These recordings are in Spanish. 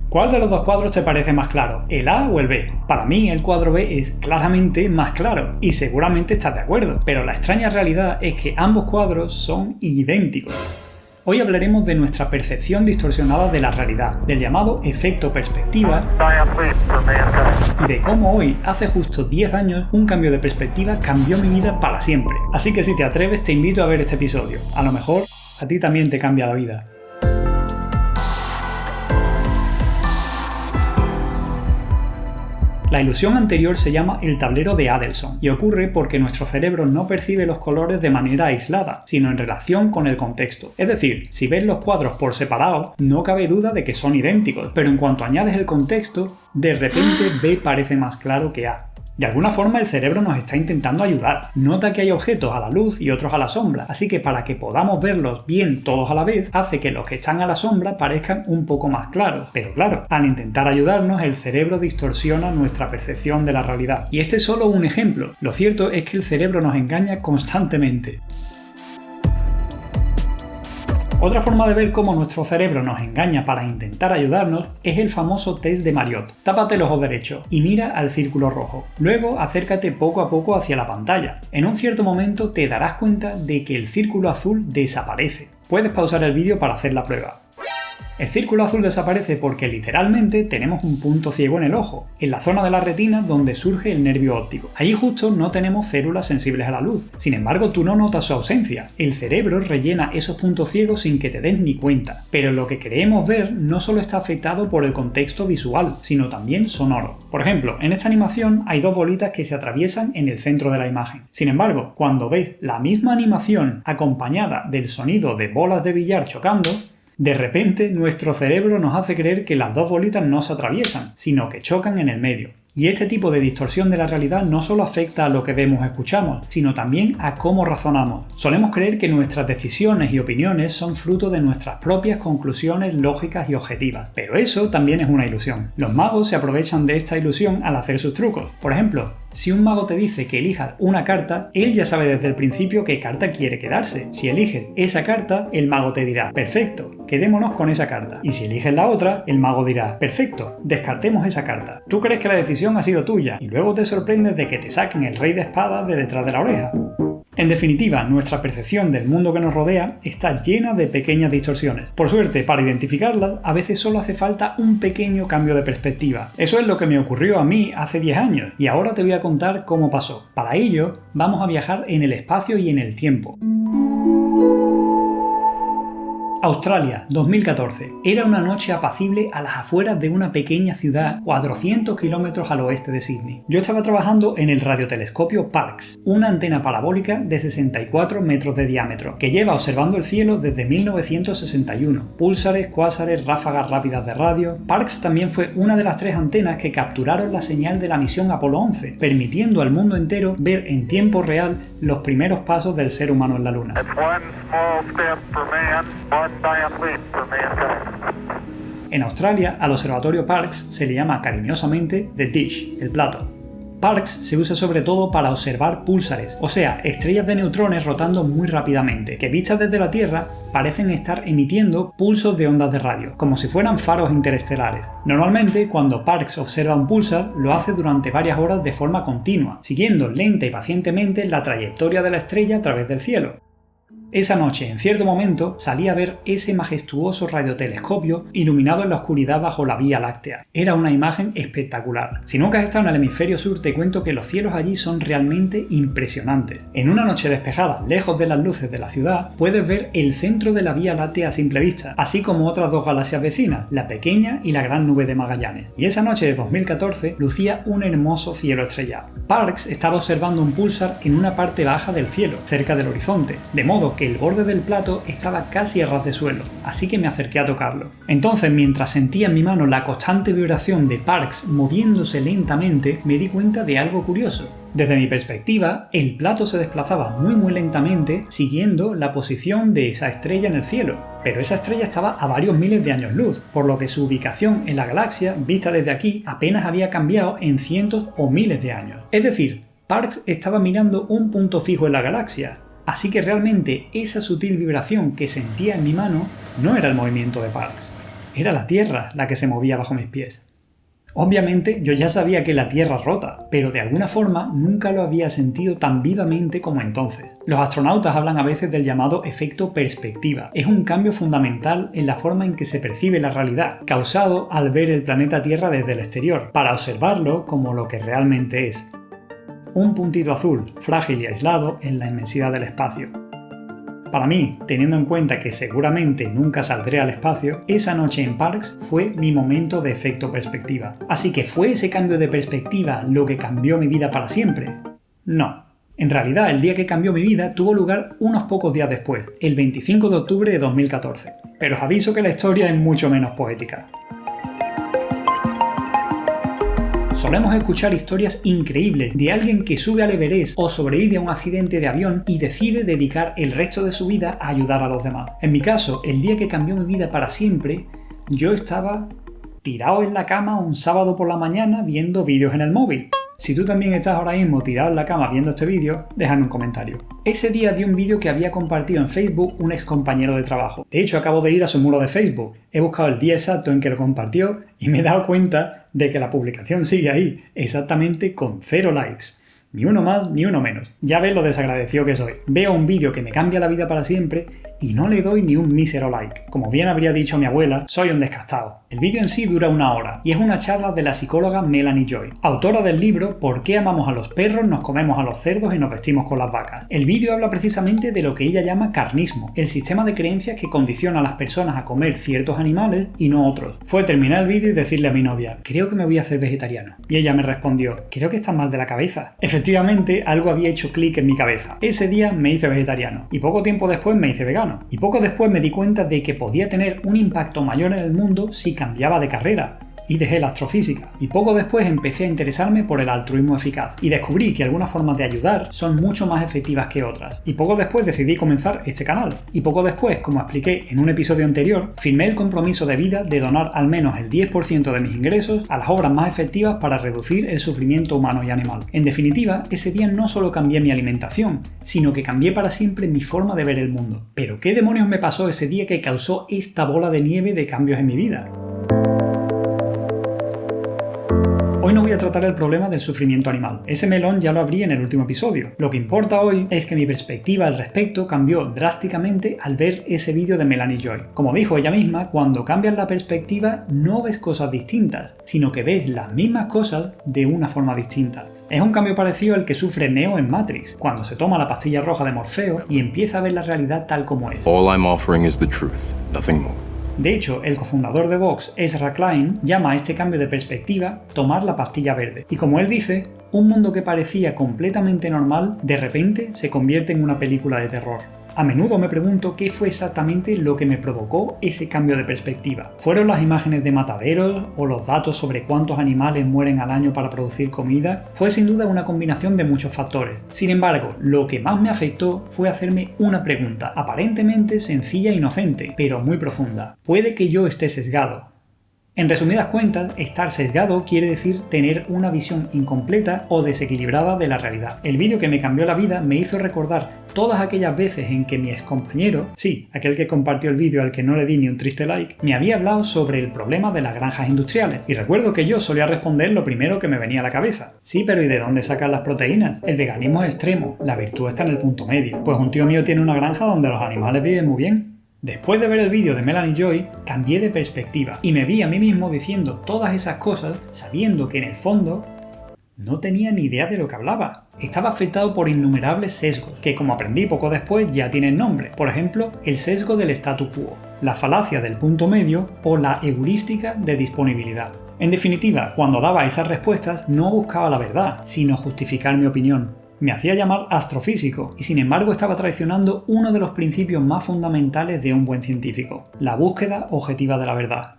¿Cuál de los dos cuadros te parece más claro, el A o el B? Para mí el cuadro B es claramente más claro, y seguramente estás de acuerdo, pero la extraña realidad es que ambos cuadros son idénticos. Hoy hablaremos de nuestra percepción distorsionada de la realidad, del llamado efecto perspectiva, y de cómo hoy, hace justo 10 años, un cambio de perspectiva cambió mi vida para siempre. Así que si te atreves te invito a ver este episodio, a lo mejor a ti también te cambia la vida. La ilusión anterior se llama el tablero de Adelson y ocurre porque nuestro cerebro no percibe los colores de manera aislada, sino en relación con el contexto. Es decir, si ves los cuadros por separado, no cabe duda de que son idénticos, pero en cuanto añades el contexto, de repente B parece más claro que A. De alguna forma el cerebro nos está intentando ayudar. Nota que hay objetos a la luz y otros a la sombra, así que para que podamos verlos bien todos a la vez, hace que los que están a la sombra parezcan un poco más claros. Pero claro, al intentar ayudarnos, el cerebro distorsiona nuestra percepción de la realidad. Y este es solo un ejemplo. Lo cierto es que el cerebro nos engaña constantemente. Otra forma de ver cómo nuestro cerebro nos engaña para intentar ayudarnos es el famoso test de Marriott. Tápate el ojo derecho y mira al círculo rojo. Luego acércate poco a poco hacia la pantalla. En un cierto momento te darás cuenta de que el círculo azul desaparece. Puedes pausar el vídeo para hacer la prueba. El círculo azul desaparece porque literalmente tenemos un punto ciego en el ojo, en la zona de la retina donde surge el nervio óptico. Ahí justo no tenemos células sensibles a la luz. Sin embargo, tú no notas su ausencia. El cerebro rellena esos puntos ciegos sin que te des ni cuenta. Pero lo que creemos ver no solo está afectado por el contexto visual, sino también sonoro. Por ejemplo, en esta animación hay dos bolitas que se atraviesan en el centro de la imagen. Sin embargo, cuando ves la misma animación acompañada del sonido de bolas de billar chocando, de repente, nuestro cerebro nos hace creer que las dos bolitas no se atraviesan, sino que chocan en el medio. Y este tipo de distorsión de la realidad no solo afecta a lo que vemos o escuchamos, sino también a cómo razonamos. Solemos creer que nuestras decisiones y opiniones son fruto de nuestras propias conclusiones lógicas y objetivas, pero eso también es una ilusión. Los magos se aprovechan de esta ilusión al hacer sus trucos. Por ejemplo, si un mago te dice que elijas una carta, él ya sabe desde el principio qué carta quiere quedarse. Si eliges esa carta, el mago te dirá, perfecto, quedémonos con esa carta. Y si eliges la otra, el mago dirá, perfecto, descartemos esa carta. Tú crees que la decisión ha sido tuya y luego te sorprendes de que te saquen el rey de espadas de detrás de la oreja. En definitiva, nuestra percepción del mundo que nos rodea está llena de pequeñas distorsiones. Por suerte, para identificarlas, a veces solo hace falta un pequeño cambio de perspectiva. Eso es lo que me ocurrió a mí hace 10 años, y ahora te voy a contar cómo pasó. Para ello, vamos a viajar en el espacio y en el tiempo. Australia, 2014. Era una noche apacible a las afueras de una pequeña ciudad 400 kilómetros al oeste de Sydney. Yo estaba trabajando en el radiotelescopio Parkes, una antena parabólica de 64 metros de diámetro, que lleva observando el cielo desde 1961. Púlsares, cuásares, ráfagas rápidas de radio. Parkes también fue una de las 3 antenas que capturaron la señal de la misión Apolo 11, permitiendo al mundo entero ver en tiempo real los primeros pasos del ser humano en la Luna. En Australia, al observatorio Parkes se le llama cariñosamente The Dish, el plato. Parkes se usa sobre todo para observar púlsares, o sea, estrellas de neutrones rotando muy rápidamente, que vistas desde la Tierra parecen estar emitiendo pulsos de ondas de radio, como si fueran faros interestelares. Normalmente, cuando Parkes observa un púlsar, lo hace durante varias horas de forma continua, siguiendo lenta y pacientemente la trayectoria de la estrella a través del cielo. Esa noche, en cierto momento, salí a ver ese majestuoso radiotelescopio iluminado en la oscuridad bajo la Vía Láctea. Era una imagen espectacular. Si nunca has estado en el hemisferio sur, te cuento que los cielos allí son realmente impresionantes. En una noche despejada, lejos de las luces de la ciudad, puedes ver el centro de la Vía Láctea a simple vista, así como otras dos galaxias vecinas, la pequeña y la Gran Nube de Magallanes. Y esa noche de 2014 lucía un hermoso cielo estrellado. Parkes estaba observando un púlsar en una parte baja del cielo, cerca del horizonte, de modo que el borde del plato estaba casi a ras de suelo, así que me acerqué a tocarlo. Entonces, mientras sentía en mi mano la constante vibración de Parkes moviéndose lentamente, me di cuenta de algo curioso. Desde mi perspectiva, el plato se desplazaba muy lentamente siguiendo la posición de esa estrella en el cielo, pero esa estrella estaba a varios miles de años luz, por lo que su ubicación en la galaxia, vista desde aquí, apenas había cambiado en cientos o miles de años. Es decir, Parkes estaba mirando un punto fijo en la galaxia, así que realmente esa sutil vibración que sentía en mi mano no era el movimiento de Parkes. era la Tierra la que se movía bajo mis pies. Obviamente yo ya sabía que la Tierra rota, pero de alguna forma nunca lo había sentido tan vivamente como entonces. Los astronautas hablan a veces del llamado efecto perspectiva. Es un cambio fundamental en la forma en que se percibe la realidad, causado al ver el planeta Tierra desde el exterior, para observarlo como lo que realmente es. Un puntito azul, frágil y aislado en la inmensidad del espacio. Para mí, teniendo en cuenta que seguramente nunca saldré al espacio, esa noche en Parks fue mi momento de efecto perspectiva. Así que ¿fue ese cambio de perspectiva lo que cambió mi vida para siempre? No. En realidad, el día que cambió mi vida tuvo lugar unos pocos días después, el 25 de octubre de 2014. Pero os aviso que la historia es mucho menos poética. Solemos escuchar historias increíbles de alguien que sube al Everest o sobrevive a un accidente de avión y decide dedicar el resto de su vida a ayudar a los demás. En mi caso, el día que cambió mi vida para siempre, yo estaba tirado en la cama un sábado por la mañana viendo vídeos en el móvil. Si tú también estás ahora mismo tirado en la cama viendo este vídeo, déjame un comentario. Ese día vi un vídeo que había compartido en Facebook un ex compañero de trabajo. De hecho, acabo de ir a su muro de Facebook. He buscado el día exacto en que lo compartió y me he dado cuenta de que la publicación sigue ahí, exactamente con 0 likes. Ni uno más ni uno menos. Ya ves lo desagradecido que soy. Veo un vídeo que me cambia la vida para siempre y no le doy ni un mísero like. Como bien habría dicho mi abuela, soy un descastado. El vídeo en sí dura 1 hora y es una charla de la psicóloga Melanie Joy, autora del libro ¿Por qué amamos a los perros, nos comemos a los cerdos y nos vestimos con las vacas? El vídeo habla precisamente de lo que ella llama carnismo, el sistema de creencias que condiciona a las personas a comer ciertos animales y no otros. Fue terminar el vídeo y decirle a mi novia, creo que me voy a hacer vegetariano. Y ella me respondió, creo que estás mal de la cabeza. Efectivamente, algo había hecho clic en mi cabeza. Ese día me hice vegetariano y poco tiempo después me hice vegano. Y poco después me di cuenta de que podía tener un impacto mayor en el mundo si cambiaba de carrera. Y dejé la astrofísica. Y poco después empecé a interesarme por el altruismo eficaz. Y descubrí que algunas formas de ayudar son mucho más efectivas que otras. Y poco después decidí comenzar este canal. Y poco después, como expliqué en un episodio anterior, firmé el compromiso de vida de donar al menos el 10% de mis ingresos a las obras más efectivas para reducir el sufrimiento humano y animal. En definitiva, ese día no solo cambié mi alimentación, sino que cambié para siempre mi forma de ver el mundo. Pero ¿qué demonios me pasó ese día que causó esta bola de nieve de cambios en mi vida? Hoy no voy a tratar el problema del sufrimiento animal. Ese melón ya lo abrí en el último episodio. Lo que importa hoy es que mi perspectiva al respecto cambió drásticamente al ver ese vídeo de Melanie Joy. Como dijo ella misma, cuando cambias la perspectiva no ves cosas distintas, sino que ves las mismas cosas de una forma distinta. Es un cambio parecido al que sufre Neo en Matrix, cuando se toma la pastilla roja de Morfeo y empieza a ver la realidad tal como es. All I'm offering is the truth, nothing more. De hecho, el cofundador de Vox, Ezra Klein, llama a este cambio de perspectiva tomar la pastilla verde. Y como él dice, un mundo que parecía completamente normal, de repente se convierte en una película de terror. A menudo me pregunto qué fue exactamente lo que me provocó ese cambio de perspectiva. ¿Fueron las imágenes de mataderos o los datos sobre cuántos animales mueren al año para producir comida? Fue sin duda una combinación de muchos factores. Sin embargo, lo que más me afectó fue hacerme una pregunta, aparentemente sencilla e inocente, pero muy profunda. ¿Puede que yo esté sesgado? En resumidas cuentas, estar sesgado quiere decir tener una visión incompleta o desequilibrada de la realidad. El vídeo que me cambió la vida me hizo recordar todas aquellas veces en que mi excompañero, sí, aquel que compartió el vídeo al que no le di ni un triste like, me había hablado sobre el problema de las granjas industriales. Y recuerdo que yo solía responder lo primero que me venía a la cabeza. Sí, pero ¿y de dónde sacan las proteínas? El veganismo es extremo, la virtud está en el punto medio. Pues un tío mío tiene una granja donde los animales viven muy bien. Después de ver el vídeo de Melanie Joy, cambié de perspectiva y me vi a mí mismo diciendo todas esas cosas sabiendo que en el fondo no tenía ni idea de lo que hablaba. Estaba afectado por innumerables sesgos, que como aprendí poco después ya tienen nombre. Por ejemplo, el sesgo del statu quo, la falacia del punto medio o la heurística de disponibilidad. En definitiva, cuando daba esas respuestas no buscaba la verdad, sino justificar mi opinión. Me hacía llamar astrofísico y sin embargo estaba traicionando uno de los principios más fundamentales de un buen científico, la búsqueda objetiva de la verdad.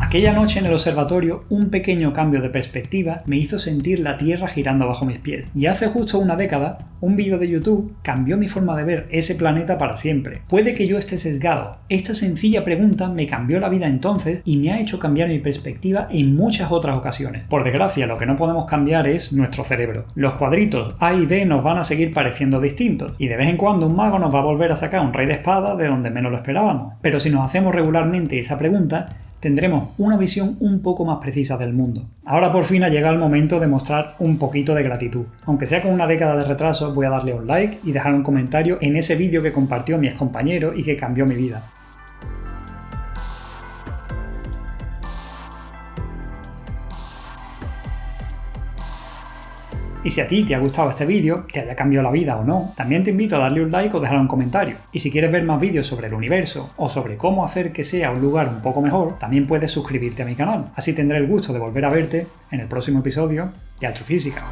Aquella noche en el observatorio, un pequeño cambio de perspectiva me hizo sentir la Tierra girando bajo mis pies. Y hace justo una década, un vídeo de YouTube cambió mi forma de ver ese planeta para siempre. Puede que yo esté sesgado. Esta sencilla pregunta me cambió la vida entonces y me ha hecho cambiar mi perspectiva en muchas otras ocasiones. Por desgracia, lo que no podemos cambiar es nuestro cerebro. Los cuadritos A y B nos van a seguir pareciendo distintos, y de vez en cuando un mago nos va a volver a sacar un rey de espada de donde menos lo esperábamos. Pero si nos hacemos regularmente esa pregunta, tendremos una visión un poco más precisa del mundo. Ahora por fin ha llegado el momento de mostrar un poquito de gratitud. Aunque sea con una década de retraso, voy a darle un like y dejar un comentario en ese vídeo que compartió mi excompañero y que cambió mi vida. Y si a ti te ha gustado este vídeo, te haya cambiado la vida o no, también te invito a darle un like o dejar un comentario. Y si quieres ver más vídeos sobre el universo o sobre cómo hacer que sea un lugar un poco mejor, también puedes suscribirte a mi canal. Así tendré el gusto de volver a verte en el próximo episodio de Astrofísica.